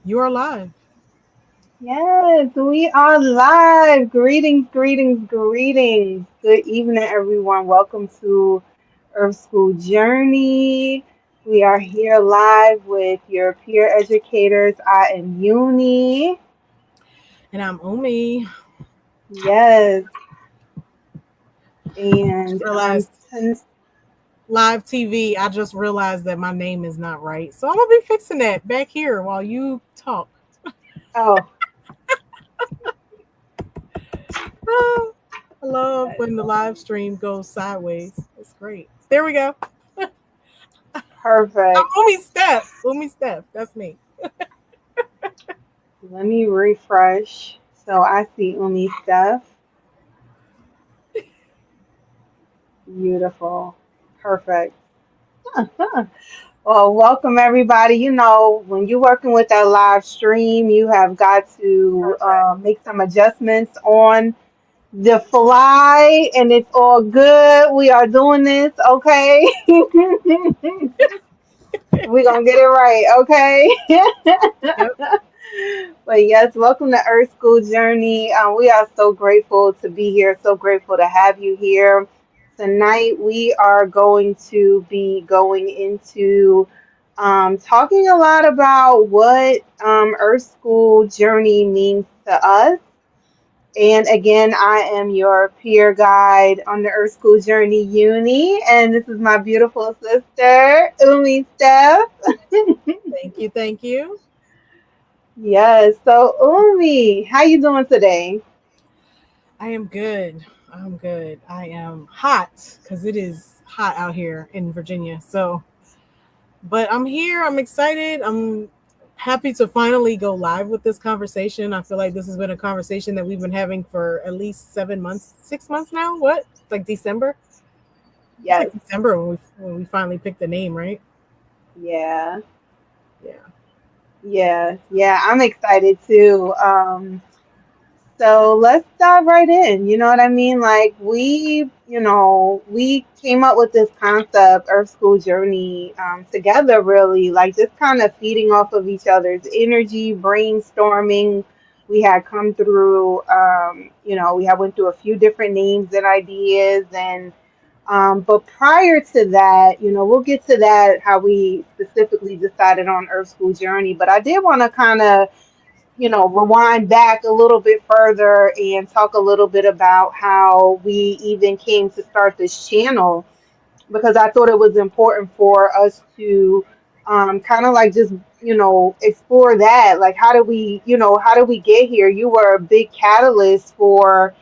You are live. Yes, we are live. Greetings, greetings, greetings. Good evening, everyone. Welcome to Earth School Journey. We are here live with your peer educators. I am Uni. And I'm Umi. Yes, Just and realized live TV. I just realized that my name is not right. So I'm gonna be fixing that back here while you talk. oh, Ah, I love when the live stream goes sideways. It's great. There we go. I'm perfect. Umi Steph. Umi Steph. That's me. Let me refresh. So I see Umi Steph. Beautiful. Perfect. Well, welcome everybody. You know, when you're working with that live stream, you have got to Perfect. make some adjustments on the fly, and it's all good. We are doing this, okay? We're gonna get it right, okay? Yep. But yes, welcome to Earth School Journey. We are so grateful to be here, so grateful to have you here. Tonight, we are going to be going into talking a lot about what Earth School Journey means to us. And again, I am your peer guide on the Earth School Journey Uni, and this is my beautiful sister, Umi Steph. Thank you. Thank you. Yes. So, Umi, how you doing today? I am good. I'm good. I am hot because it is hot out here in Virginia. But I'm here. I'm excited. I'm happy to finally go live with this conversation. I feel like this has been a conversation that we've been having for at least 7 months, 6 months now. What? It's like December. It's Yes. like December when we finally picked the name, right? Yeah. Yeah. Yeah. Yeah. I'm excited too. So let's dive right in. You know what I mean? Like we came up with this concept, Earth School Journey, together really, like just kind of feeding off of each other's energy, brainstorming. We had come through, we had went through a few different names and ideas and but prior to that, we'll get to that, how we specifically decided on Earth School Journey. But I did want to kind of rewind back a little bit further and talk a little bit about how we even came to start this channel because I thought it was important for us to kind of like just, explore that. Like, how did we get here? You were a big catalyst for,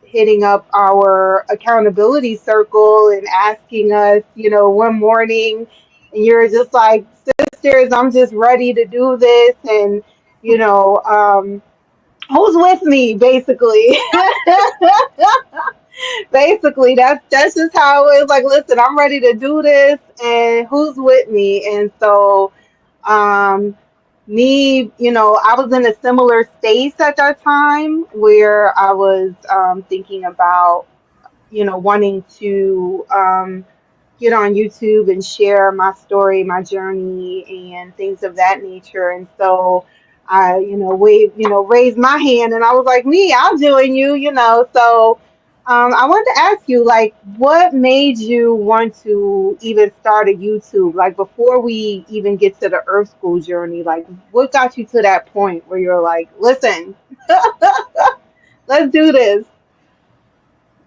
hitting up our accountability circle and asking us, one morning, and you're just like, sisters, I'm just ready to do this. And, you know, um, who's with me, basically? Basically, that's just how it was like, listen, I'm ready to do this, and who's with me? And so, um, me, I was in a similar space at that time where I was thinking about, wanting to get on YouTube and share my story, my journey, and things of that nature. And so I, raised my hand and I was like, me, I'll join you. So I wanted to ask you, like, what made you want to even start a YouTube? Like, before we even get to the Earth School Journey, like, what got you to that point where you're like, listen, let's do this?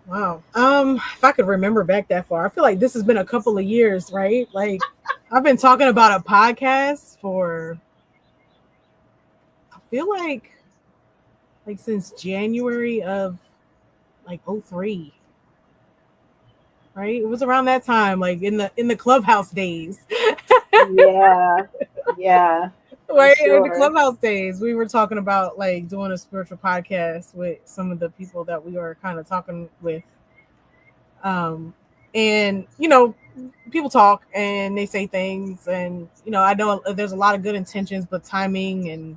Wow. If I could remember back that far, I feel like this has been a couple of years, right? Like I've been talking about a podcast for I feel like since January of like '03, right? It was around that time, like in the clubhouse days. Yeah, yeah, for Right, in the sure. clubhouse days, we were talking about like doing a spiritual podcast with some of the people that we were kind of talking with. Um, and people talk and they say things, and I know there's a lot of good intentions, but timing and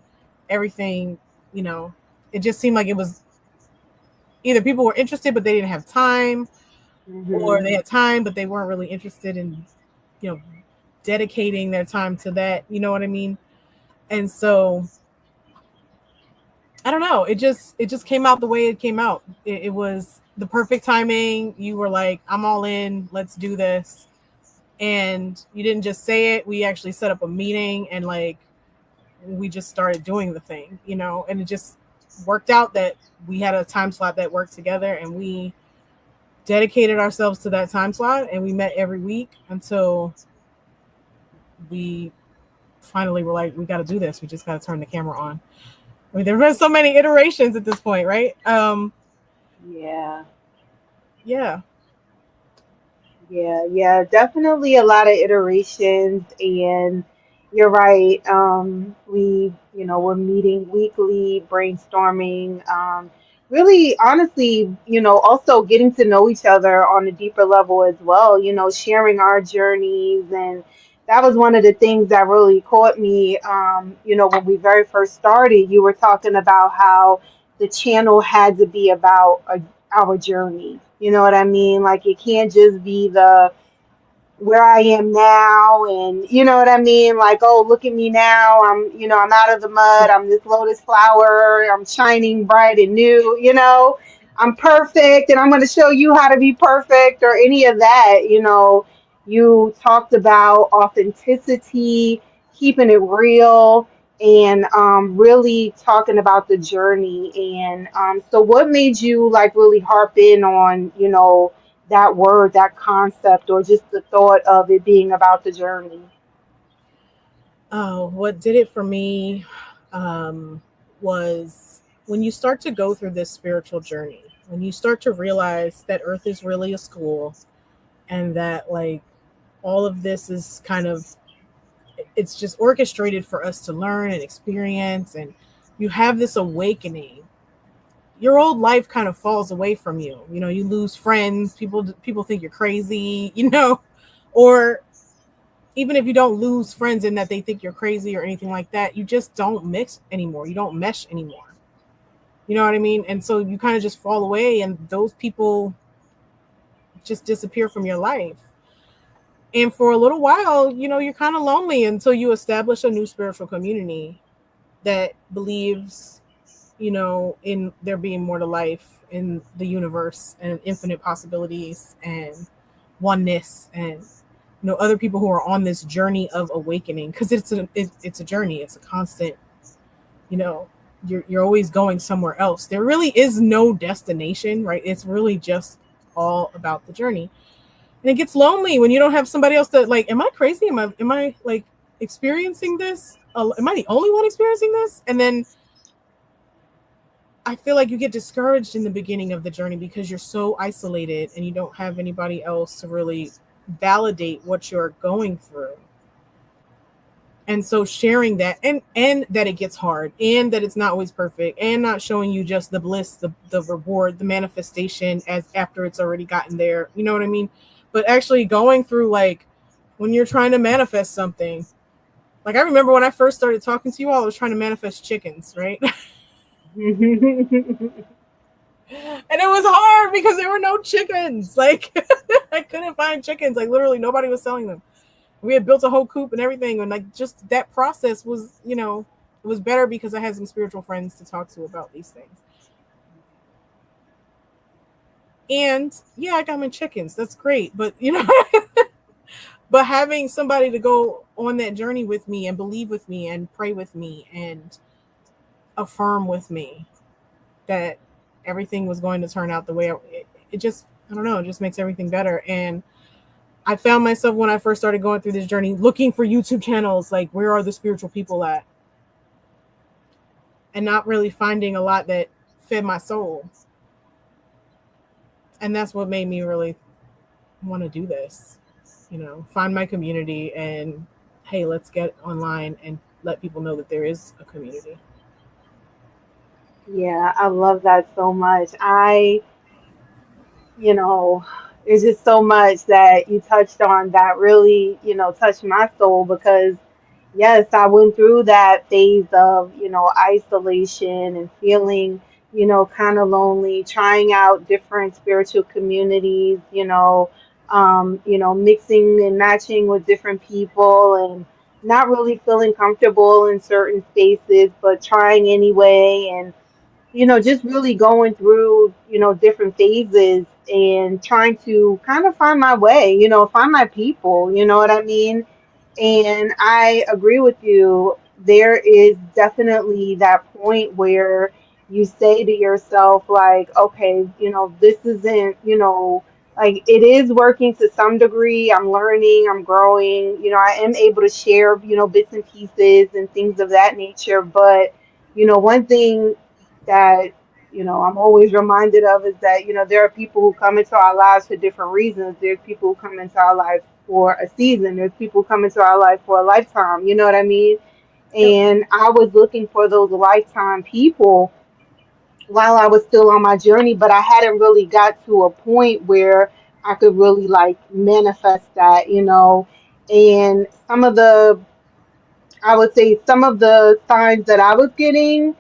everything, you know, it just seemed like it was either people were interested but they didn't have time, or Hmm. they had time but they weren't really interested in, you know, dedicating their time to that. You know what I mean? And so I don't know. It just came out the way it came out. It was the perfect timing. You were like, I'm all in. Let's do this. And you didn't just say it. We actually set up a meeting and like we just started doing the thing, you know, and it just worked out that we had a time slot that worked together and we dedicated ourselves to that time slot and we met every week until we finally were like, we got to do this. We just got to turn the camera on. I mean, there have been so many iterations at this point, right? Yeah. Yeah. Yeah, yeah, definitely a lot of iterations, and you're right. We're meeting weekly, brainstorming. Really, honestly, also getting to know each other on a deeper level as well. Sharing our journeys, and that was one of the things that really caught me. When we very first started, you were talking about how the channel had to be about our journey. You know what I mean? Like it can't just be the where I am now, and you know what I mean? Like, oh, look at me now. I'm out of the mud. I'm this lotus flower. I'm shining bright and new, I'm perfect and I'm going to show you how to be perfect or any of that. You talked about authenticity, keeping it real, and really talking about the journey. And so what made you like really harp in on, that word, that concept, or just the thought of it being about the journey? Oh, what did it for me was when you start to go through this spiritual journey, when you start to realize that Earth is really a school and that like all of this is kind of it's just orchestrated for us to learn and experience, and you have this awakening. Your old life kind of falls away from you. You know, you lose friends, people think you're crazy, you know, or even if you don't lose friends in that they think you're crazy or anything like that, you just don't mix anymore. You don't mesh anymore. You know what I mean? And so you kind of just fall away and those people just disappear from your life. And for a little while, you know, you're kind of lonely until you establish a new spiritual community that believes, you know, in there being more to life, in the universe and infinite possibilities and oneness, and you know other people who are on this journey of awakening, because it's a journey. It's a constant, you know, you're always going somewhere else. There really is no destination, right? It's really just all about the journey. And it gets lonely when you don't have somebody else that like, am I crazy? Am I like experiencing this? Am I the only one experiencing this? And then I feel like you get discouraged in the beginning of the journey because you're so isolated and you don't have anybody else to really validate what you're going through. And so sharing that, and that it gets hard and that it's not always perfect, and not showing you just the bliss, the reward, the manifestation as after it's already gotten there. You know what I mean? But actually going through like when you're trying to manifest something. Like I remember when I first started talking to you all, I was trying to manifest chickens, right? And it was hard because there were no chickens. Like I couldn't find chickens. Like literally nobody was selling them. We had built a whole coop and everything, and like just that process was, you know, it was better because I had some spiritual friends to talk to about these things. And yeah, I got my chickens. That's great. But you know, but having somebody to go on that journey with me and believe with me and pray with me and affirm with me that everything was going to turn out the way it just, I don't know, it just makes everything better. And I found myself when I first started going through this journey looking for YouTube channels like where are the spiritual people at, and not really finding a lot that fed my soul. And that's what made me really want to do this, you know, find my community and hey, let's get online and let people know that there is a community. Yeah, I love that so much. You know, there's just so much that you touched on that really, touched my soul because, yes, I went through that phase of, isolation and feeling, kind of lonely, trying out different spiritual communities, mixing and matching with different people and not really feeling comfortable in certain spaces, but trying anyway. And just really going through, different phases and trying to kind of find my way, find my people, you know what I mean? And I agree with you. There is definitely that point where you say to yourself, like, okay, this isn't, like it is working to some degree. I'm learning, I'm growing, I am able to share, bits and pieces and things of that nature. But, one thing that I'm always reminded of is that there are people who come into our lives for different reasons. There's people who come into our life for a season. There's people who come into our life for a lifetime. You know what I mean? Yep. And I was looking for those lifetime people while I was still on my journey, but I hadn't really got to a point where I could really like manifest that. And I would say some of the signs that I was getting,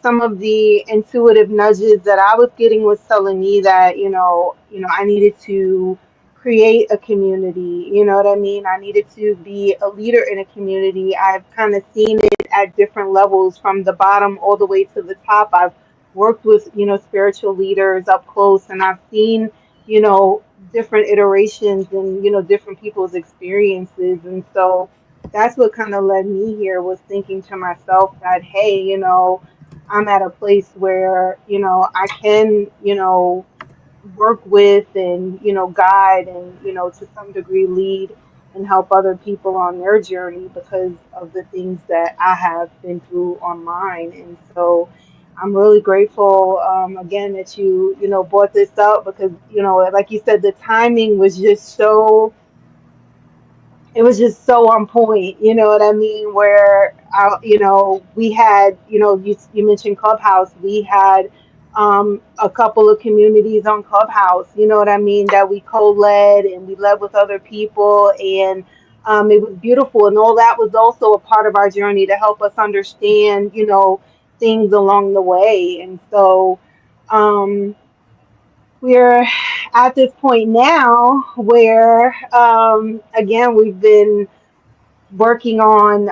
some of the intuitive nudges that I was getting was telling me that, I needed to create a community. You know what I mean? I needed to be a leader in a community. I've kind of seen it at different levels from the bottom all the way to the top. I've worked with, spiritual leaders up close and I've seen, different iterations and, different people's experiences. And so, that's what kind of led me here was thinking to myself that, hey, I'm at a place where, I can, work with and, guide and, to some degree lead and help other people on their journey because of the things that I have been through on mine. And so I'm really grateful, again, that you brought this up because, like you said, the timing was just so it was just so on point, you know what I mean? Where, we had, you mentioned Clubhouse, we had a couple of communities on Clubhouse, you know what I mean, that we co-led and we led with other people, and it was beautiful, and all that was also a part of our journey to help us understand, things along the way, and so. Um, we're at this point now where, again, we've been working on,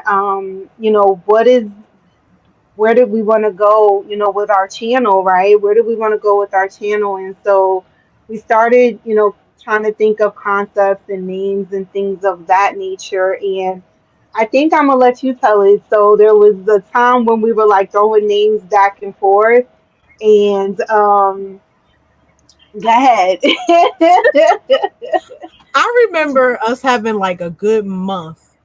where did we want to go, with our channel, right? Where do we want to go with our channel? And so we started, trying to think of concepts and names and things of that nature. And I think I'm gonna let you tell it. So there was a time when we were like throwing names back and forth, and go ahead. I remember us having like a good month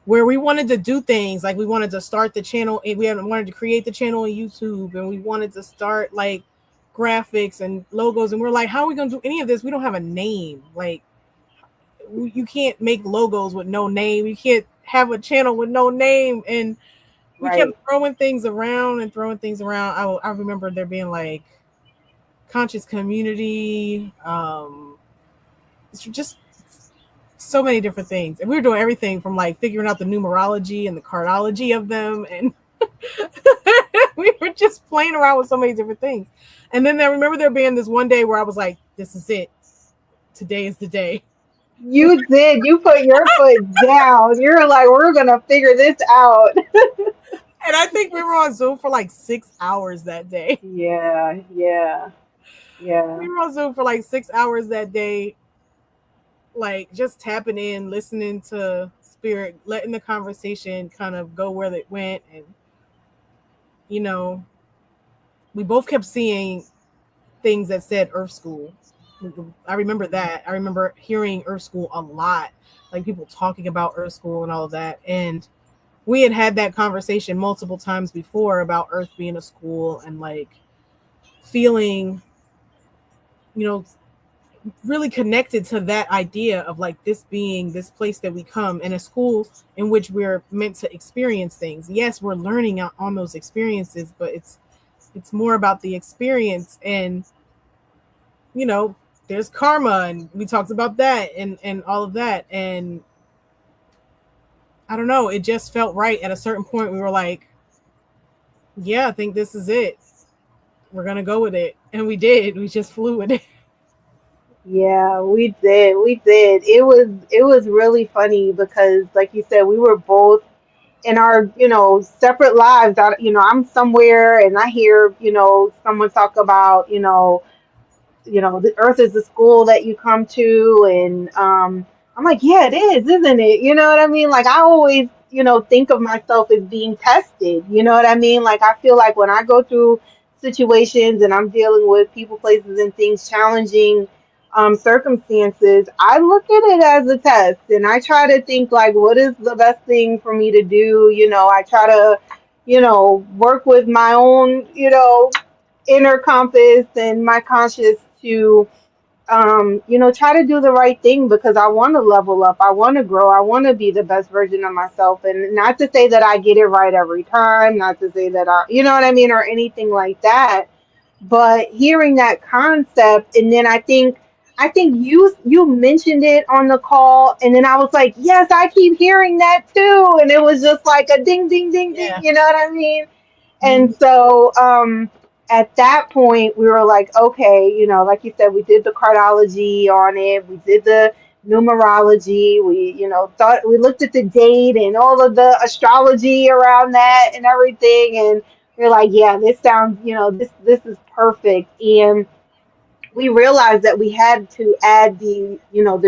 where we wanted to do things like we wanted to start the channel and wanted to create the channel on YouTube and we wanted to start like graphics and logos and we're like, how are we gonna do any of this? We don't have a name. Like you can't make logos with no name. You can't have a channel with no name. And we kept Right. throwing things around and throwing things around. I remember there being like conscious community, it's just so many different things. And we were doing everything from like figuring out the numerology and the cardology of them. And we were just playing around with so many different things. And then I remember there being this one day where I was like, this is it. Today is the day. You did. You put your foot down. You're like, we're gonna figure this out. And I think we were on Zoom for like 6 hours that day. Yeah, yeah, We yeah. were on Zoom for like 6 hours that day, like just tapping in, listening to spirit, letting the conversation kind of go where it went. And, you know, we both kept seeing things that said Earth School. I remember that. I remember hearing Earth School a lot, like people talking about Earth School and all of that. And we had had that conversation multiple times before about Earth being a school and like feeling, you know, really connected to that idea of like this being this place that we come in a school in which we're meant to experience things. Yes, we're learning on those experiences, but it's more about the experience. And you know, there's karma and we talked about that and all of that. And I don't know, it just felt right at a certain point. We were like, yeah, I think this is it. We're gonna go with it. And we did. We just flew with it. Yeah, we did. We did. It was really funny because like you said, we were both in our, separate lives. I'm somewhere and I hear, someone talk about, the earth is the school that you come to. And I'm like, yeah, it is, isn't it? You know what I mean? Like, I always, think of myself as being tested. You know what I mean? Like, I feel like when I go through situations and I'm dealing with people, places, and things, challenging circumstances, I look at it as a test and I try to think, like, what is the best thing for me to do? I try to, work with my own, inner compass and my conscious to try to do the right thing because I want to level up, I want to grow, I want to be the best version of myself. And not to say that I get it right every time, not to say that you know what I mean, or anything like that. But hearing that concept, and then I think you mentioned it on the call, and then I was like, yes, I keep hearing that too, and it was just like a ding, ding, ding, ding. Yeah. You know what I mean? And Mhm. so at that point, we were like, okay, like you said, we did the cardiology on it, we did the numerology, we, thought we looked at the date and all of the astrology around that and everything, and we're like, yeah, this sounds, this is perfect. And we realized that we had to add the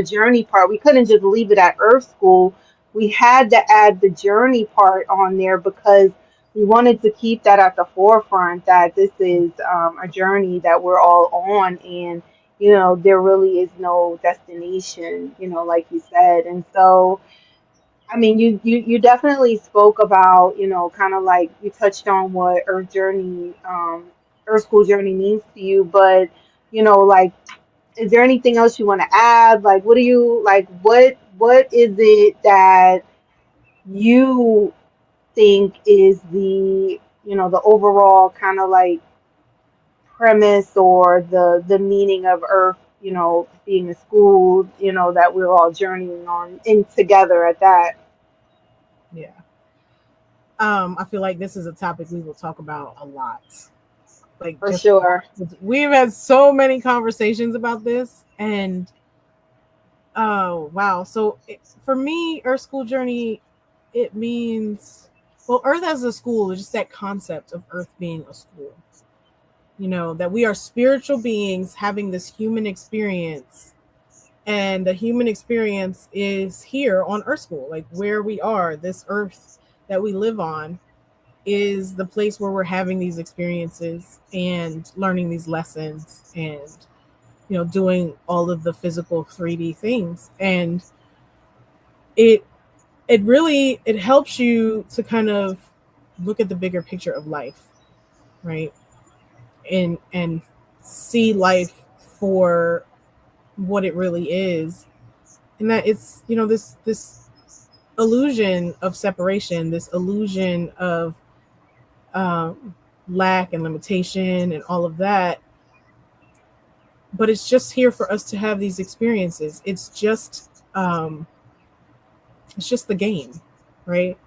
journey part. We couldn't just leave it at Earth School. We had to add the journey part on there because we wanted to keep that at the forefront, that this is a journey that we're all on. And, there really is no destination, like you said. And so, I mean, you definitely spoke about, kind of like you touched on what Earth School Journey means to you, but, like, is there anything else you want to add? Like, what do you like? What is it that you think is the overall kind of like premise or the meaning of Earth? Being a school, that we're all journeying on in together at that. Yeah. I feel like this is a topic we will talk about a lot. Like For just a lot. sure. We've had so many conversations about this, and oh wow. So for me, Earth School Journey, it means, well, Earth as a school is just that concept of Earth being a school. That we are spiritual beings having this human experience, and the human experience is here on Earth School, like where we are, this Earth that we live on is the place where we're having these experiences and learning these lessons, and doing all of the physical 3D things. And it it helps you to kind of look at the bigger picture of life, right? And see life for what it really is, and that it's this illusion of separation, this illusion of um, lack and limitation and all of that. But it's just here for us to have these experiences. It's just the game, right?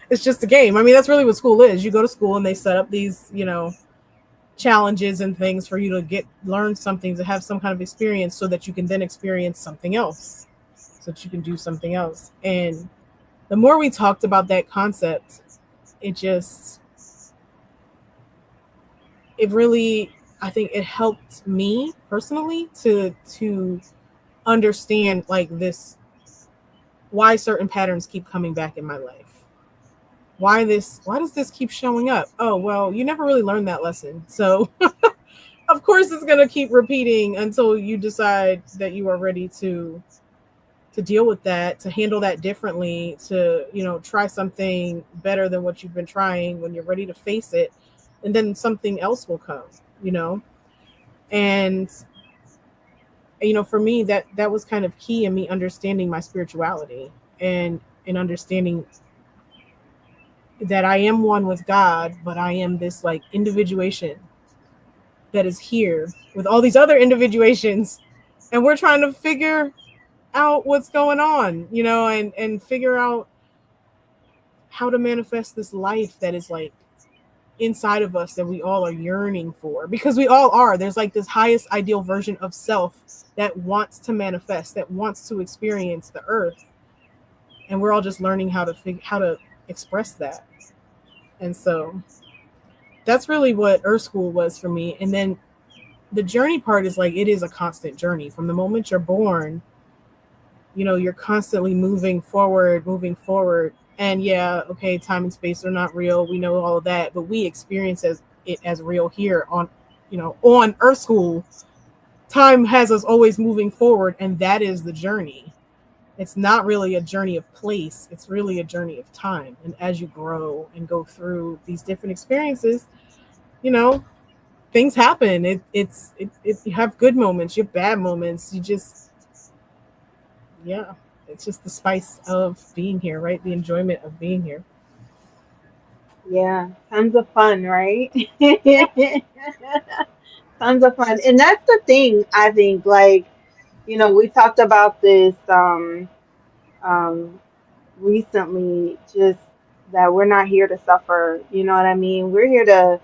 It's just a game. I mean, that's really what school is. You go to school and they set up these, challenges and things for you to learn something, to have some kind of experience so that you can then experience something else. So that you can do something else. And the more we talked about that concept, it just it really, I think it helped me personally to understand like this, why certain patterns keep coming back in my life. Why does this keep showing up? Oh, well, you never really learned that lesson. So, of course it's going to keep repeating until you decide that you are ready to deal with that, to handle that differently, to, try something better than what you've been trying. When you're ready to face it, and then something else will come, you know. And for me, that was kind of key in me understanding my spirituality, and understanding that I am one with God, but I am this like individuation that is here with all these other individuations, and we're trying to figure out what's going on, and figure out how to manifest this life that is like inside of us that we all are yearning for, because we all are. There's like this highest ideal version of self that wants to manifest, that wants to experience the earth, and we're all just learning how to express that. And so that's really what Earth School was for me. And then the journey part is like, it is a constant journey from the moment you're born. You know, you're constantly moving forward. And yeah, okay, time and space are not real. We know all of that, but we experience it as real here on, on Earth School. Time has us always moving forward, and that is the journey. It's not really a journey of place. It's really a journey of time. And as you grow and go through these different experiences, you know, things happen. You have good moments, you have bad moments. You just, yeah, it's just the spice of being here, right? The enjoyment of being here. Yeah, tons of fun, right? Tons of fun. And that's the thing, I think, like, we talked about this um recently, just that we're not here to suffer, you know what I mean? We're here to,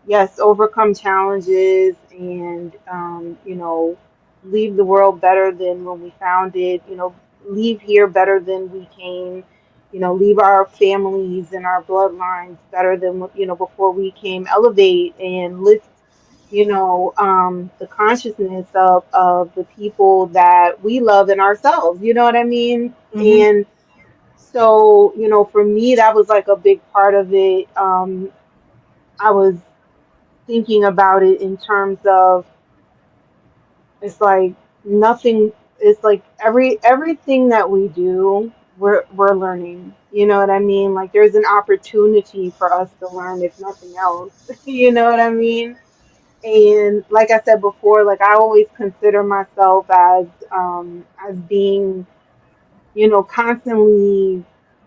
yes, overcome challenges and, leave the world better than when we found it, leave here better than we came, leave our families and our bloodlines better than, before we came, elevate and lift, the consciousness of the people that we love and ourselves, you know what I mean? Mm-hmm. And so, for me, that was like a big part of it. I was thinking about it in terms of, it's like nothing, it's like everything that we do, we're learning. You know what I mean? Like there's an opportunity for us to learn, if nothing else. You know what I mean? And like I said before, like I always consider myself as being, constantly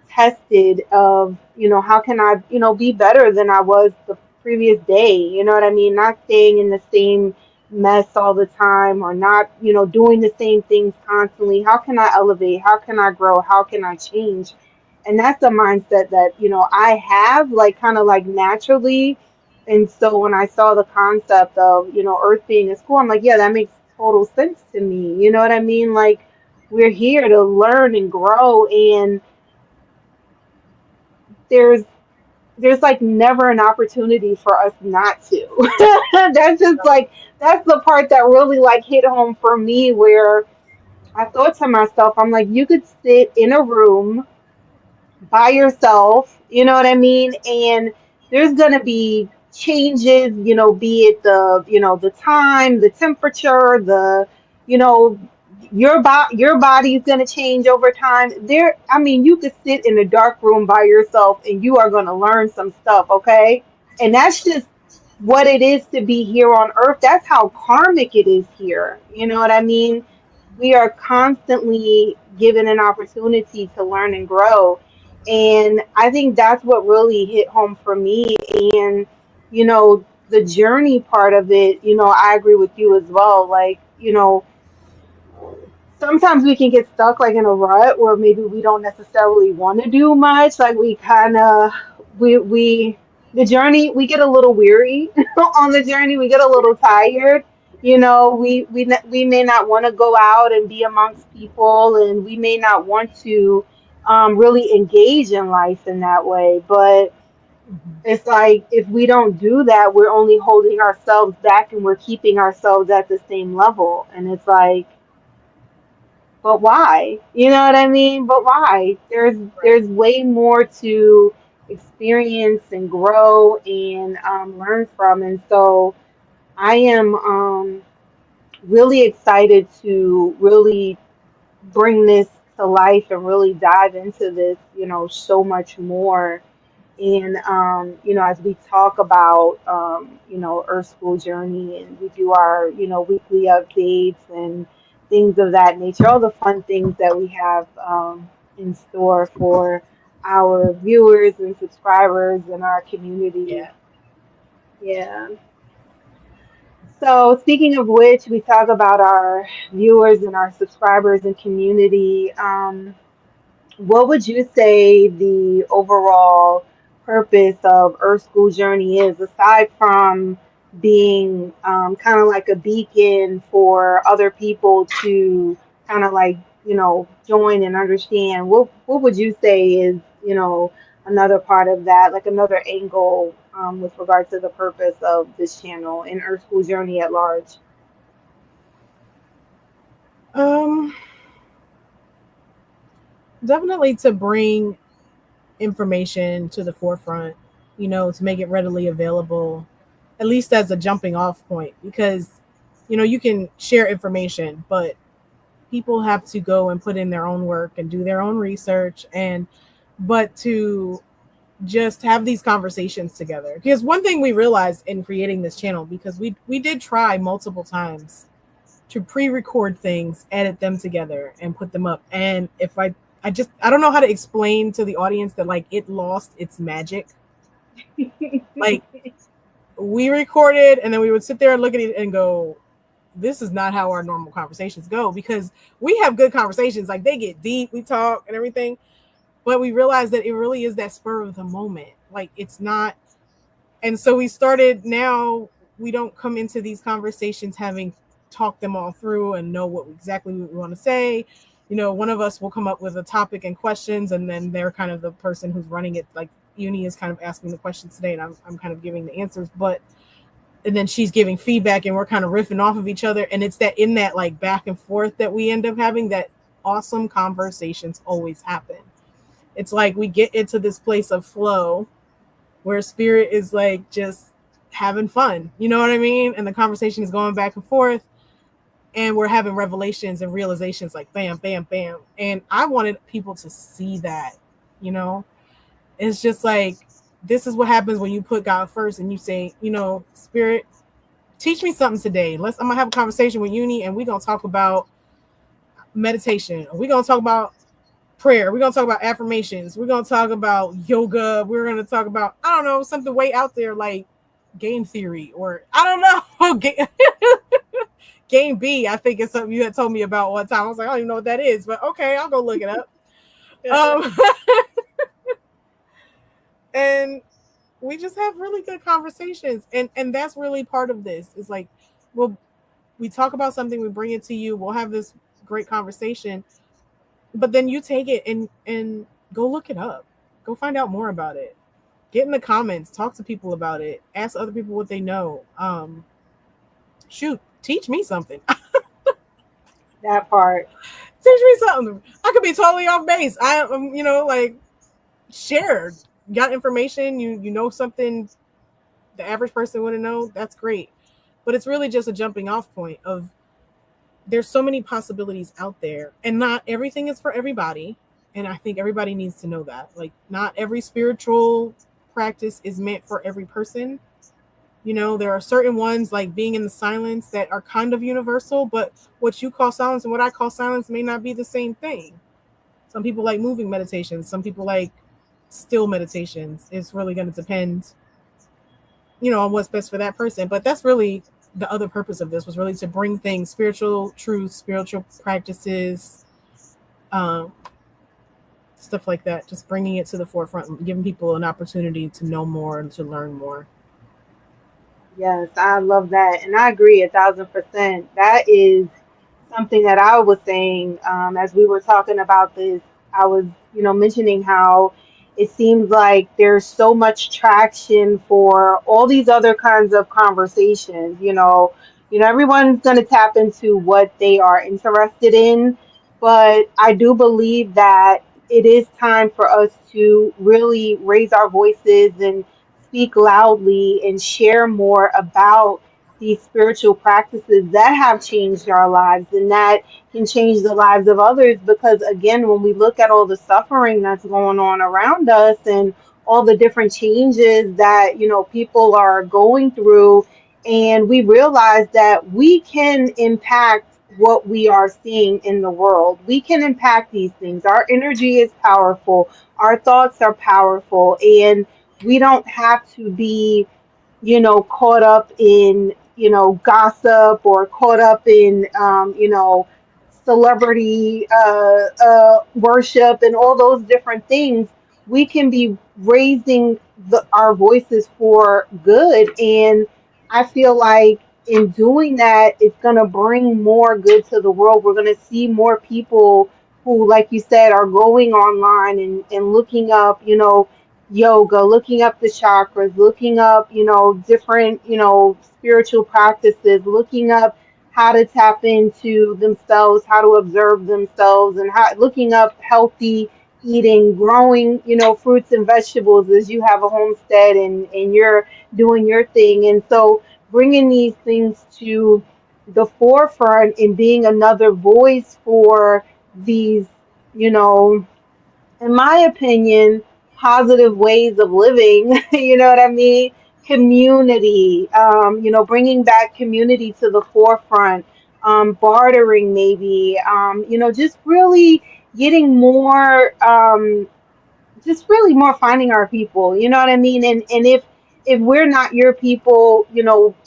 tested of, how can I, be better than I was the previous day, you know what I mean? Not staying in the same mess all the time, or not, doing the same things constantly. How can I elevate? How can I grow? How can I change? And that's a mindset that, I have, like kind of like naturally. And so when I saw the concept of, Earth being a school, I'm like, yeah, that makes total sense to me. You know what I mean? Like we're here to learn and grow, and there's there's like never an opportunity for us not to. That's just like, that's the part that really like hit home for me, where I thought to myself, I'm like, you could sit in a room by yourself, you know what I mean? And there's going to be changes, be it the, the time, the temperature, the, you know, your body is going to change over time. There, I mean, you could sit in a dark room by yourself and you are going to learn some stuff, okay? And that's just what it is to be here on earth. That's how karmic it is here. You know what I mean? We are constantly given an opportunity to learn and grow. And I think that's what really hit home for me. And, the journey part of it, I agree with you as well. Like, sometimes we can get stuck like in a rut where maybe we don't necessarily want to do much. Like we kind of, we, the journey, we get a little weary on the journey. We get a little tired. We may not want to go out and be amongst people, and we may not want to really engage in life in that way. But Mm-hmm. it's like if we don't do that, we're only holding ourselves back and we're keeping ourselves at the same level. And it's like, but why? You know what I mean? But why? There's way more to experience and grow and learn from. And so I am really excited to really bring this to life and really dive into this, so much more. And as we talk about Earth School Journey, and we do our, weekly updates and things of that nature, all the fun things that we have in store for our viewers and subscribers and our community. Yeah. Yeah. So speaking of which, we talk about our viewers and our subscribers and community. What would you say the overall purpose of Earth School Journey is, aside from being kind of like a beacon for other people to kind of like, join and understand. What would you say is, another part of that, like another angle with regard to the purpose of this channel and Earth School Journey at large? Um, Definitely to bring information to the forefront, to make it readily available, at least as a jumping off point, because, you can share information, but people have to go and put in their own work and do their own research, and but to just have these conversations together. Because one thing we realized in creating this channel, because we did try multiple times to pre-record things, edit them together, and put them up. And if I don't know how to explain to the audience that like it lost its magic. Like we recorded and then we would sit there and look at it and go, this is not how our normal conversations go, because we have good conversations. Like they get deep, we talk and everything, but we realized that it really is that spur of the moment. Like it's not. And so we started, now we don't come into these conversations having talked them all through and know what exactly we want to say. One of us will come up with a topic and questions, and then they're kind of the person who's running it. Like Uni is kind of asking the questions today, and I'm kind of giving the answers. But and then she's giving feedback, and we're kind of riffing off of each other. And it's that in that like back and forth that we end up having that awesome conversations always happen. It's like we get into this place of flow where spirit is like just having fun. You know what I mean? And the conversation is going back and forth, and we're having revelations and realizations like bam, bam, bam. And I wanted people to see that, you know? It's just like, this is what happens when you put God first and you say, Spirit, teach me something today. I'm gonna have a conversation with Uni, and we're gonna talk about meditation. We're gonna talk about prayer. We're gonna talk about affirmations. We're gonna talk about yoga. We're gonna talk about, I don't know, something way out there like game theory, or I don't know. Game B, I think it's something you had told me about one time. I was like, I don't even know what that is, but okay, I'll go look it up. Um, and we just have really good conversations, and that's really part of this. Is like, well, we talk about something, we bring it to you, we'll have this great conversation, but then you take it and go look it up, go find out more about it, get in the comments, talk to people about it, ask other people what they know. Shoot, teach me something. That part. Teach me something. I could be totally off base. I am, like, shared. You got information, you know something the average person wouldn't know, that's great. But it's really just a jumping off point of, there's so many possibilities out there, and not everything is for everybody. And I think everybody needs to know that. Like, not every spiritual practice is meant for every person. There are certain ones, like being in the silence, that are kind of universal, but what you call silence and what I call silence may not be the same thing. Some people like moving meditations, some people like still meditations. It's really going to depend, on what's best for that person. But that's really the other purpose of this, was really to bring things, spiritual truths, spiritual practices, um, stuff like that, just bringing it to the forefront, giving people an opportunity to know more and to learn more. Yes, I love that. And I agree 1,000%. That is something that I was saying as we were talking about this. I was, mentioning how it seems like there's so much traction for all these other kinds of conversations. Everyone's going to tap into what they are interested in, but I do believe that it is time for us to really raise our voices and speak loudly and share more about these spiritual practices that have changed our lives and that can change the lives of others. Because again, when we look at all the suffering that's going on around us and all the different changes that people are going through, and we realize that we can impact what we are seeing in the world. We can impact these things. Our energy is powerful, our thoughts are powerful, and we don't have to be caught up in, gossip, or caught up in, celebrity worship and all those different things. we can be raising our voices for good. And I feel like in doing that, it's going to bring more good to the world. We're going to see more people who, like you said, are going online and looking up, yoga, looking up the chakras, looking up, different, spiritual practices, looking up how to tap into themselves, how to observe themselves, and looking up healthy eating, growing, fruits and vegetables as you have a homestead and you're doing your thing. And so bringing these things to the forefront and being another voice for these, you know, in my opinion, positive ways of living, you know what I mean? Community, bringing back community to the forefront, bartering maybe, just really getting more just really more finding our people, you know what I mean? And if we're not your people,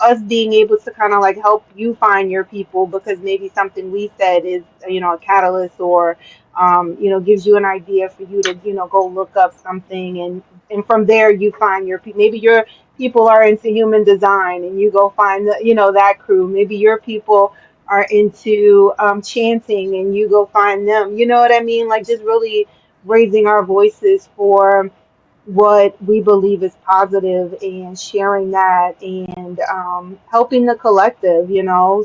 us being able to kind of like help you find your people because maybe something we said is, a catalyst or gives you an idea for you to, go look up something and from there you find your people. Maybe your people are into human design and you go find the, that crew. Maybe your people are into chanting and you go find them. You know what I mean? Like just really raising our voices for what we believe is positive and sharing that and helping the collective,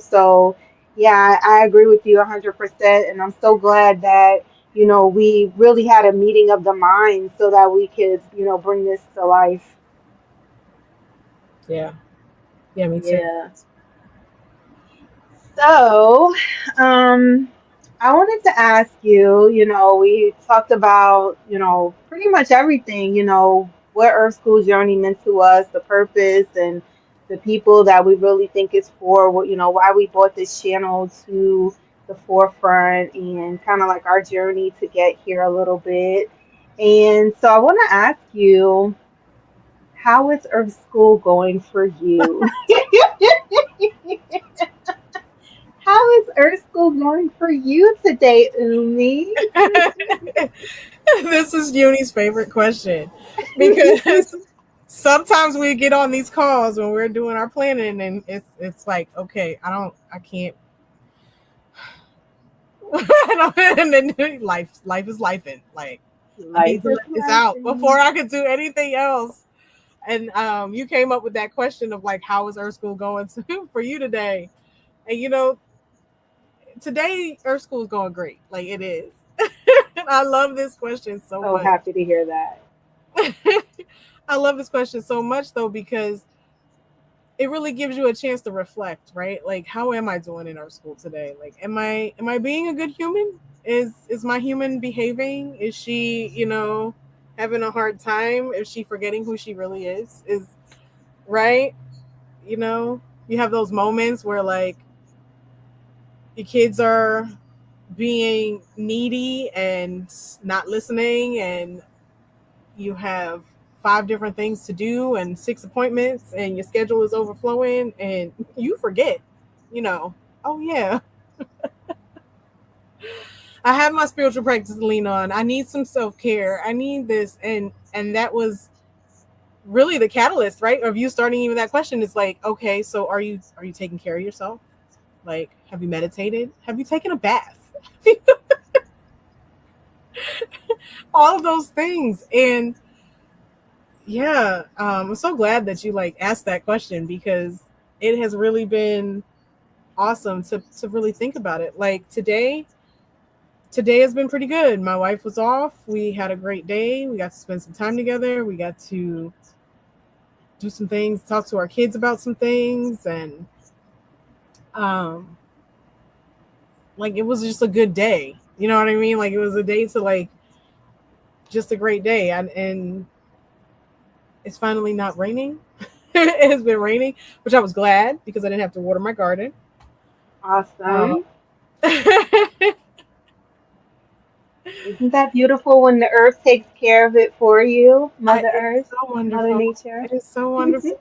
So, yeah, I agree with you 100%. And I'm so glad that, we really had a meeting of the minds so that we could, bring this to life. Yeah. Yeah, me too. Yeah. So, um, I wanted to ask you, we talked about, pretty much everything, what Earth School Journey meant to us, the purpose and the people that we really think it's for, what, why we brought this channel to the forefront and kind of like our journey to get here a little bit. And so I want to ask you, how is Earth School going for you? How is Earth School going for you today, Umi? This is Uni's favorite question because sometimes we get on these calls when we're doing our planning and it's like, okay, I can't and then life is life and like I need Life to is let this life. out before I could do anything else. And you came up with that question of like how is Earth School going to, for you today? And today Earth School is going great. Like it is. And I love this question so So much. happy to hear that. I love this question so much though because it really gives you a chance to reflect, right? Like how am I doing in our school today? Like am I being a good human? Is my human behaving? Is she, having a hard time? Is she forgetting who she really is? Is right? You have those moments where like the kids are being needy and not listening and you have five different things to do and six appointments and your schedule is overflowing and you forget, you know, oh yeah, I have my spiritual practice to lean on. I need some self-care. I need this. And that was really the catalyst, right? Of you starting even that question is like, okay, so are you taking care of yourself? Like, have you meditated? Have you taken a bath? All of those things. And yeah, I'm so glad that you like asked that question because it has really been awesome to really think about it. Like today has been pretty good. My wife was off. We had a great day. We got to spend some time together. We got to do some things, talk to our kids about some things, and um, like it was just a good day. You know what I mean? Like it was a day to like just a great day, and it's finally not raining. It has been raining, which I was glad because I didn't have to water my garden. Um, Awesome. Isn't that beautiful when the earth takes care of it for you, Mother it's Earth, so Mother wonderful. Nature? It is so wonderful.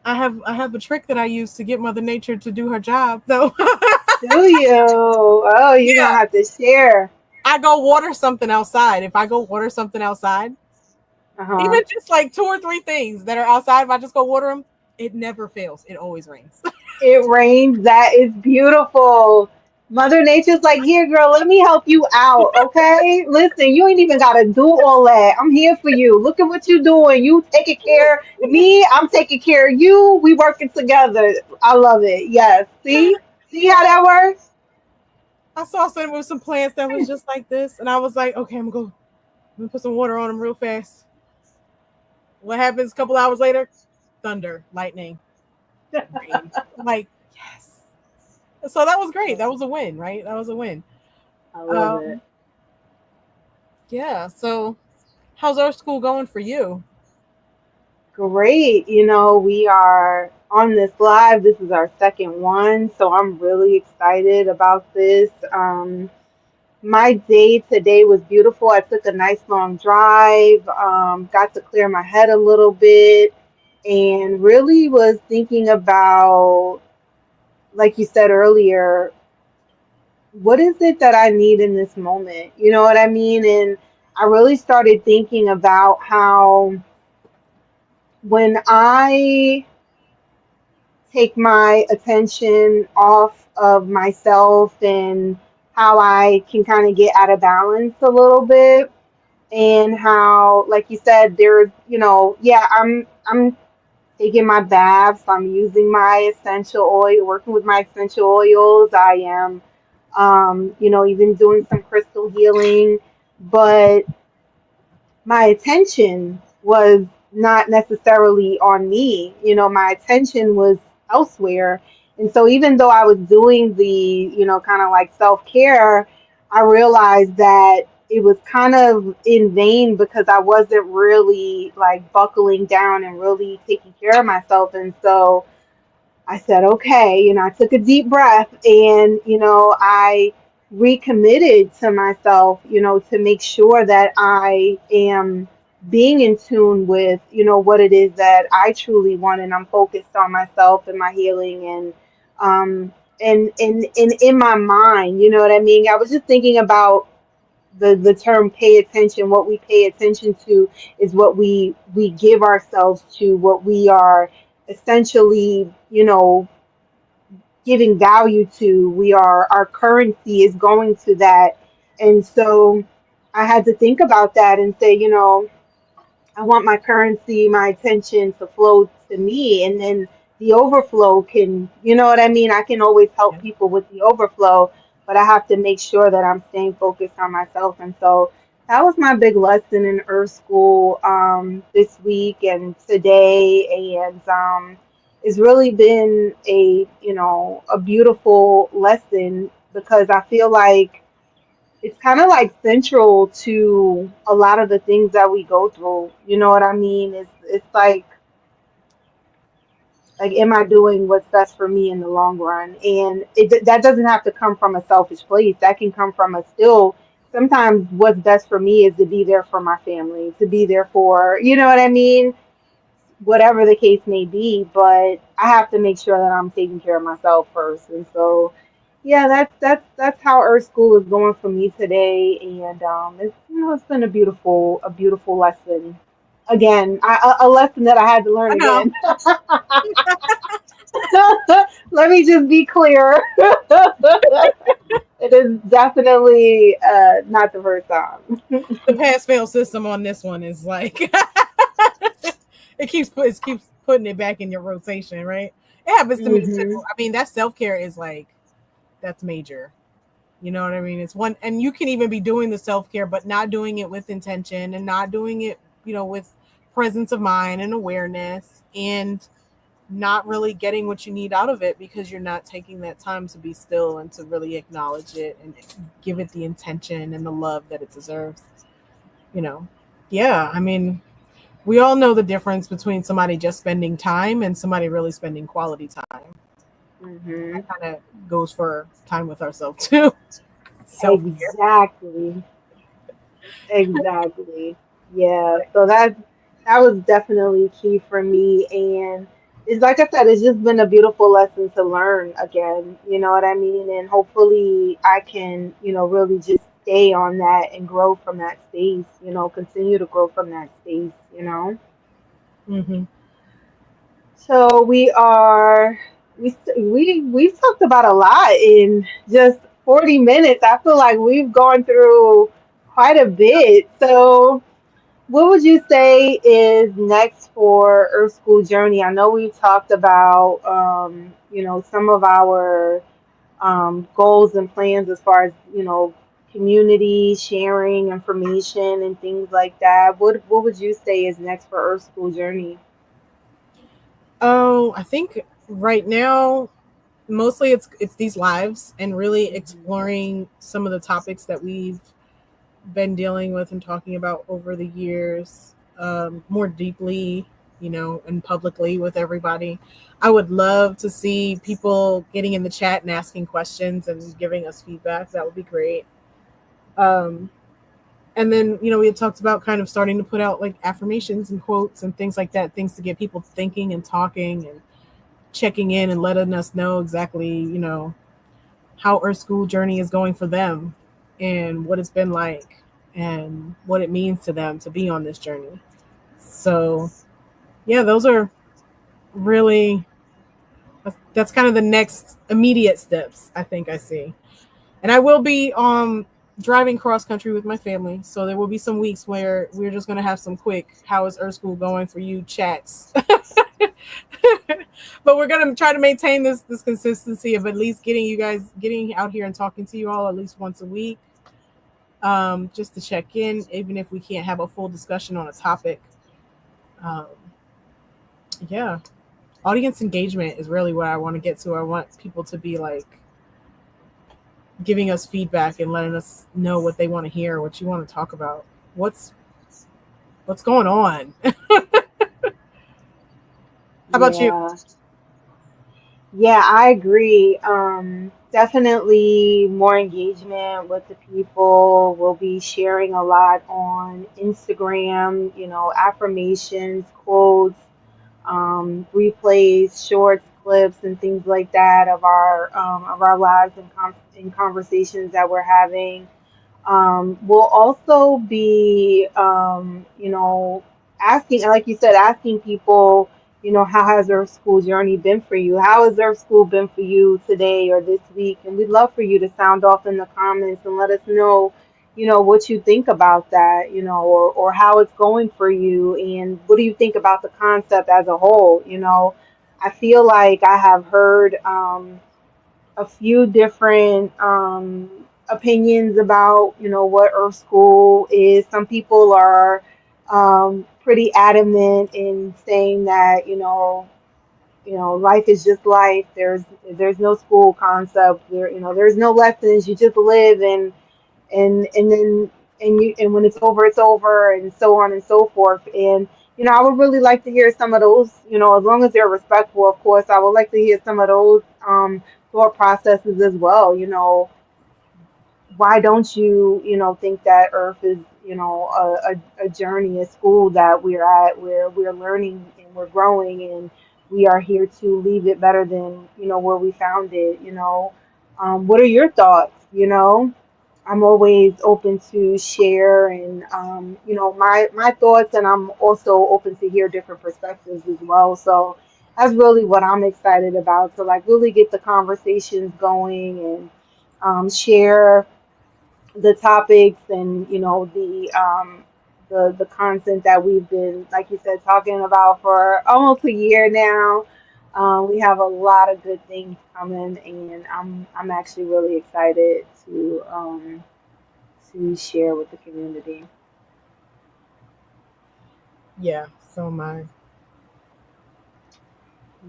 I have a trick that I use to get Mother Nature to do her job, though. Do you? Oh, you're gonna Yeah, have to share. I go water something outside. If I go water something outside, Uh-huh. even just like two or three things that are outside, if I just go water them, it never fails. It always rains. It rains. That is beautiful. Mother Nature's like, here, girl, let me help you out, okay? Listen, you ain't even gotta do all that. I'm here for you. Look at what you doing. You taking care of me. I'm taking care of you. We working together. I love it. Yes. See how that works? I saw some with some plants that was just like this, and I was like, okay, I'm gonna put some water on them real fast. What happens a couple hours later? Thunder, lightning, rain. I'm like, yes. So that was great. That was a win, right? That was a win. I love it. Um, yeah. So how's our school going for you? Great. We are on this live. This is our second one, so I'm really excited about this. My day today was beautiful. I took a nice long drive, got to clear my head a little bit, and really was thinking about, like you said earlier, what is it that I need in this moment? You know what I mean? And I really started thinking about how when I take my attention off of myself and how I can kind of get out of balance a little bit, and how, like you said, there's, yeah, I'm taking my baths, I'm using my essential oil, working with my essential oils. I am, even doing some crystal healing, but my attention was not necessarily on me. My attention was elsewhere. And so even though I was doing the, kind of like self-care, I realized that it was kind of in vain because I wasn't really like buckling down and really taking care of myself. And so I said, okay, I took a deep breath and, I recommitted to myself, to make sure that I am being in tune with, what it is that I truly want. And I'm focused on myself and my healing and in my mind, you know what I mean? I was just thinking about the term pay attention. What we pay attention to is what we give ourselves to, what we are essentially, giving value to. We are, our currency is going to that. And so I had to think about that and say, I want my currency, my attention to flow to me. And then the overflow can, you know what I mean? I can always help Yeah. people with the overflow, but I have to make sure that I'm staying focused on myself. And so that was my big lesson in Earth School this week and today. And it's really been a beautiful lesson because I feel like it's kind of like central to a lot of the things that we go through. You know what I mean? It's like am I doing what's best for me in the long run? And that doesn't have to come from a selfish place. That can come from a still. Sometimes what's best for me is to be there for my family, to be there for, you know what I mean? Whatever the case may be, but I have to make sure that I'm taking care of myself first. And so, yeah, that's how Earth School is going for me today, and it's it's been a beautiful lesson. Again, a lesson that I had to learn I know. again. Let me just be clear. It is definitely not the first time. The pass fail system on this one is like it keeps putting it back in your rotation, right? It happens to me too. Hmm. I mean, that self care is like that's major. You know what I mean? It's one, and you can even be doing the self care, but not doing it with intention and not doing it, with presence of mind and awareness, and not really getting what you need out of it because you're not taking that time to be still and to really acknowledge it and give it the intention and the love that it deserves. You know, yeah. I mean, we all know the difference between somebody just spending time and somebody really spending quality time. Hmm. That kind of goes for time with ourselves too. Self care. Exactly. Exactly. Yeah. So that was definitely key for me. And it's like I said, it's just been a beautiful lesson to learn again. You know what I mean? And hopefully I can, really just stay on that and grow from that space, continue to grow from that space. Hmm. So we've talked about a lot in just 40 minutes. I feel like we've gone through quite a bit. So what would you say is next for Earth School Journey? I know we talked about some of our goals and plans as far as community sharing information and things like that. What would you say is next for Earth School Journey? Oh, I think right now mostly it's these lives and really exploring some of the topics that we've been dealing with and talking about over the years, more deeply, and publicly with everybody. I would love to see people getting in the chat and asking questions and giving us feedback. That would be great. Um, and then, we had talked about kind of starting to put out like affirmations and quotes and things like that, things to get people thinking and talking and checking in and letting us know exactly, how Earth School Journey is going for them and what it's been like and what it means to them to be on this journey. So, yeah, those are really, that's kind of the next immediate steps I think I see. And I will be driving cross country with my family. So there will be some weeks where we're just going to have some quick, how is Earth School going for you chats. But we're going to try to maintain this consistency of at least getting out here and talking to you all at least once a week, just to check in, even if we can't have a full discussion on a topic. Um, yeah, audience engagement is really what I want to get to. I want people to be like giving us feedback and letting us know what they want to hear, what you want to talk about, what's what's going on. How about you? Yeah. Yeah, I agree. Definitely more engagement with the people. We'll be sharing a lot on Instagram, affirmations, quotes, replays, shorts, clips, and things like that of our lives and conversations that we're having. We'll also be, asking, like you said, asking people, how has their school journey been for you? How has their school been for you today or this week? And we'd love for you to sound off in the comments and let us know, what you think about that, or how it's going for you. And what do you think about the concept as a whole? I feel like I have heard, a few different opinions about what Earth School is. Some people are pretty adamant in saying that life is just life. There's no school concept. There's no lessons. You just live and then and when it's over, it's over, and so on and so forth. And I would really like to hear some of those. As long as they're respectful, of course. I would like to hear some of those thought processes as well. Why don't you think that Earth is a journey, a school that we're at, where we're learning and we're growing, and we are here to leave it better than where we found it. What are your thoughts? I'm always open to share and my thoughts, and I'm also open to hear different perspectives as well. So that's really what I'm excited about, to like really get the conversations going and share the topics and the content that we've been, like you said, talking about for almost a year now. We have a lot of good things coming, and I'm actually really excited to share with the community. Yeah, so am I.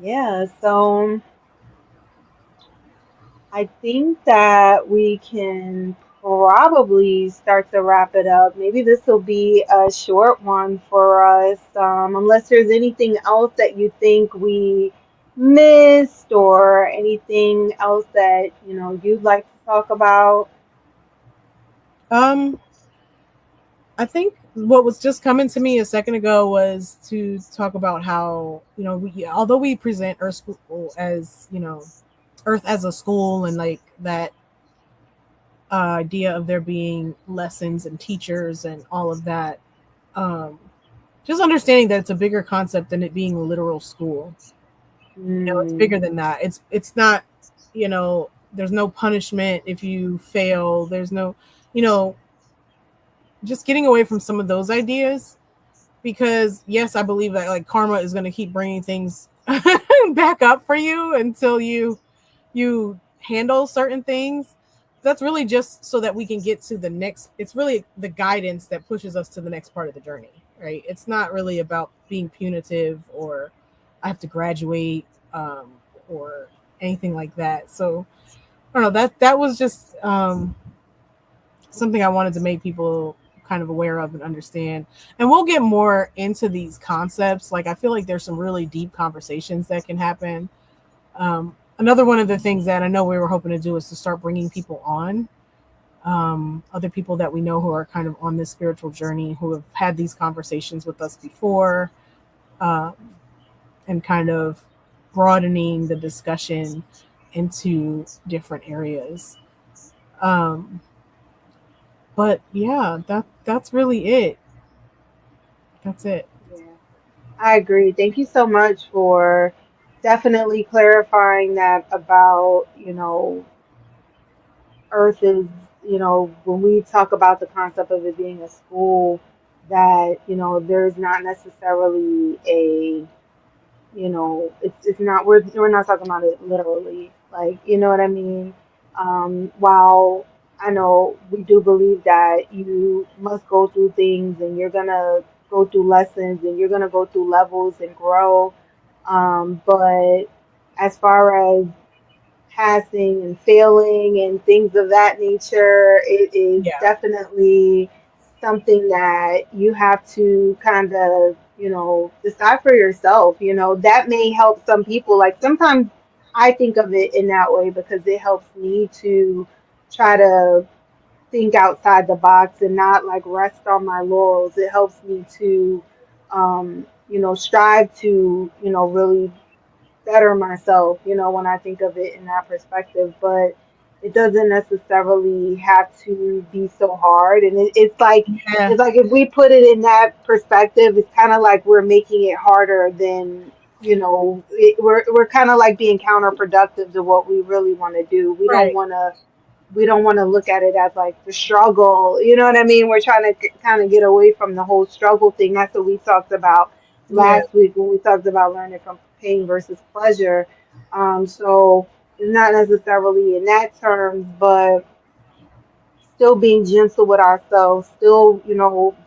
Yeah, so I think that we can probably start to wrap it up. Maybe this will be a short one for us, unless there's anything else that you think we missed or anything else that you'd like to talk about. um I think what was just coming to me a second ago was to talk about how, although we present Earth School as, Earth as a school and like that, idea of there being lessons and teachers and all of that. Um, just understanding that it's a bigger concept than it being a literal school. It's Mm, bigger than that. It's not, there's no punishment if you fail. There's no, you know, just getting away from some of those ideas, because yes, I believe that like karma is going to keep bringing things back up for you until you handle certain things. That's really just so that we can get to the next. It's really the guidance that pushes us to the next part of the journey, right? It's not really about being punitive or I have to graduate, or anything like that. So I don't know, that was just something I wanted to make people kind of aware of and understand. And we'll get more into these concepts. Like I feel like there's some really deep conversations that can happen. Another one of the things that I know we were hoping to do is to start bringing people on, other people that we know who are kind of on this spiritual journey, who have had these conversations with us before, um, and kind of broadening the discussion into different areas. Um, but yeah, that's really it. That's it. yeah, I agree. Thank you so much for definitely clarifying that about, Earth is, when we talk about the concept of it being a school, that, there's not necessarily a, it's not, we're not talking about it literally, like, you know what I mean? While I know we do believe that you must go through things and you're gonna go through lessons and you're gonna go through levels and grow. But as far as passing and failing and things of that nature, it is Yeah. definitely something that you have to kind of, decide for yourself. That may help some people. Like sometimes I think of it in that way because it helps me to try to think outside the box and not like rest on my laurels. It helps me to, strive to, really better myself, when I think of it in that perspective. But it doesn't necessarily have to be so hard. And it's like Yeah. if we put it in that perspective, it's kind of like we're making it harder than we're kind of like being counterproductive to what we really want to do. Right. We don't want to look at it as like the struggle. You know what I mean? We're trying to kind of get away from the whole struggle thing. That's what we talked about Yeah. last week when we talked about learning from pain versus pleasure. So it's not necessarily in that terms, but still being gentle with ourselves, still,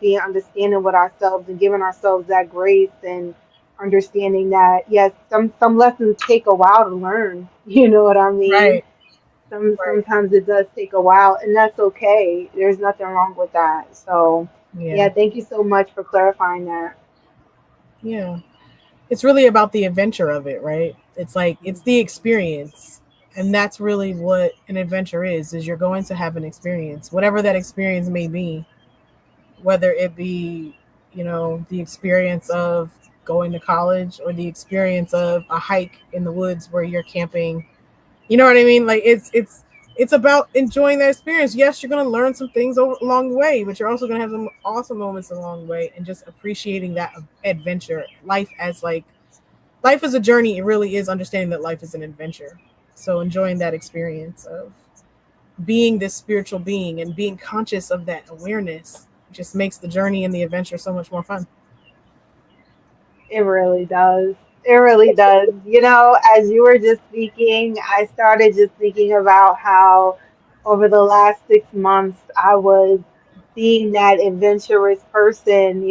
being understanding with ourselves and giving ourselves that grace and understanding that yes, some lessons take a while to learn. You know what I mean? Right. Right. Sometimes it does take a while, and that's okay. There's nothing wrong with that. So, Yeah. yeah, thank you so much for clarifying that. Yeah. It's really about the adventure of it, right? It's like it's the experience. And that's really what an adventure is you're going to have an experience, whatever that experience may be, whether it be, the experience of going to college or the experience of a hike in the woods where you're camping. You know what I mean? Like it's about enjoying that experience. Yes, you're going to learn some things along the way, but you're also going to have some awesome moments along the way, and just appreciating that adventure. Life is a journey. It really is understanding that life is an adventure. So enjoying that experience of being this spiritual being and being conscious of that awareness just makes the journey and the adventure so much more fun. It really does. It really does. As you were just speaking, I started just thinking about how over the last 6 months I was being that adventurous person.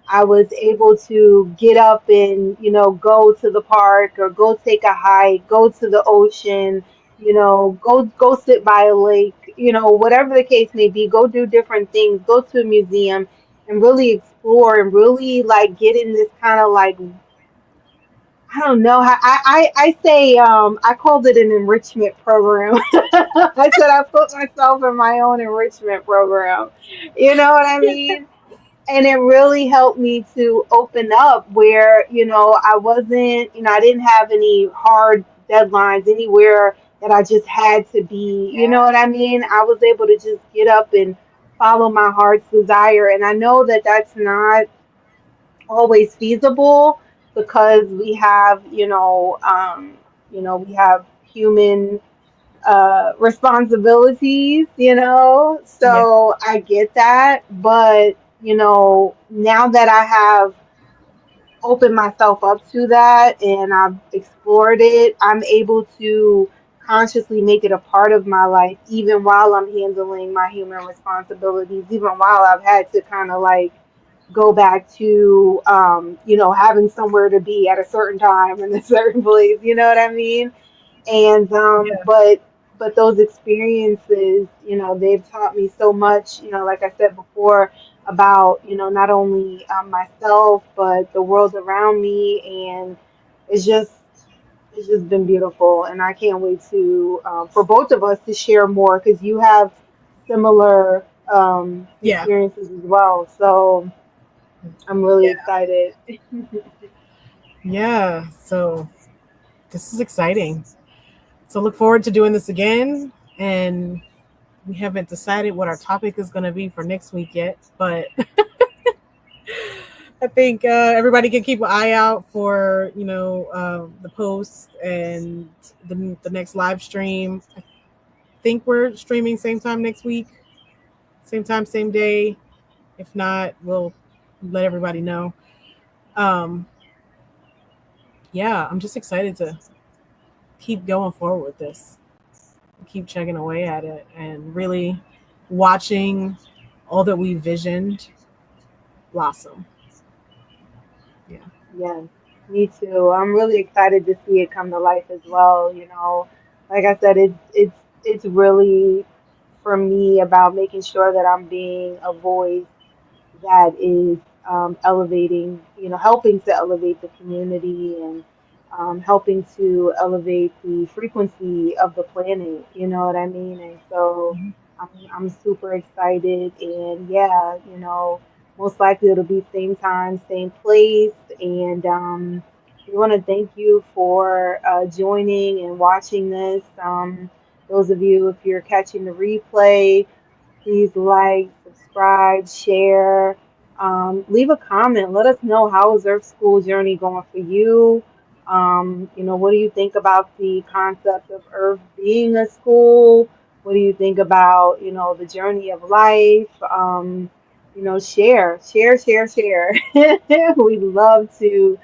I was able to get up and, go to the park or go take a hike, go to the ocean, go sit by a lake, whatever the case may be, go do different things, go to a museum and really explore and really like get in this kind of like I don't know how I say I called it an enrichment program. I said I put myself in my own enrichment program. You know what I mean? And it really helped me to open up where I wasn't, I didn't have any hard deadlines anywhere that I just had to be, you know what I mean? I was able to just get up and follow my heart's desire. And I know that that's not always feasible because we have, we have human responsibilities, Yeah. so I get that. But, now that I have opened myself up to that and I've explored it, I'm able to consciously make it a part of my life, even while I'm handling my human responsibilities, even while I've had to kind of like go back to, having somewhere to be at a certain time in a certain place, you know what I mean? And Yeah. but those experiences, they've taught me so much, like I said before, about, not only myself but the world around me. And it's just it's just been beautiful, and I can't wait to, for both of us to share more, because you have similar Yeah. experiences as well, so I'm really Yeah. excited. Yeah. So this is exciting. So look forward to doing this again. And we haven't decided what our topic is going to be for next week yet, but I think everybody can keep an eye out for the post and the next live stream. I think we're streaming same time next week, same time, same day. If not, we'll let everybody know. Um, yeah, I'm just excited to keep going forward with this, keep chugging away at it, and really watching all that we visioned blossom. Yeah. Yes, me too. I'm really excited to see it come to life as well. Like I said, it's really, for me, about making sure that I'm being a voice that is, elevating, helping to elevate the community, and helping to elevate the frequency of the planet. You know what I mean? And so I'm super excited. And yeah, most likely it'll be same time, same place. And we want to thank you for joining and watching this. Those of you, if you're catching the replay, please like, subscribe, share, leave a comment. Let us know, how is Earth School journey going for you? What do you think about the concept of Earth being a school? What do you think about, the journey of life? Share. We'd love to,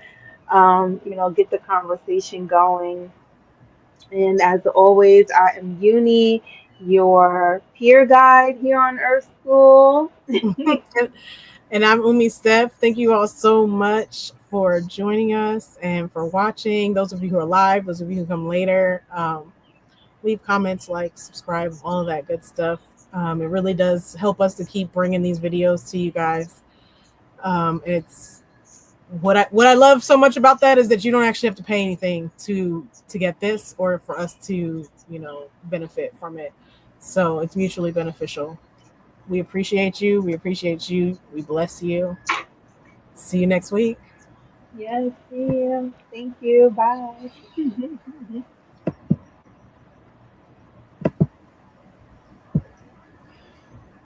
get the conversation going. And as always, I am Uni, your peer guide here on Earth School. And I'm Umi Steph. Thank you all so much for joining us and for watching. Those of you who are live, those of you who come later, leave comments, like, subscribe, all of that good stuff. It really does help us to keep bringing these videos to you guys. It's what I love so much about that is that you don't actually have to pay anything to get this, or for us to benefit from it. So it's mutually beneficial. We appreciate you. We appreciate you. We bless you. See you next week. Yes, see you. Thank you. Bye.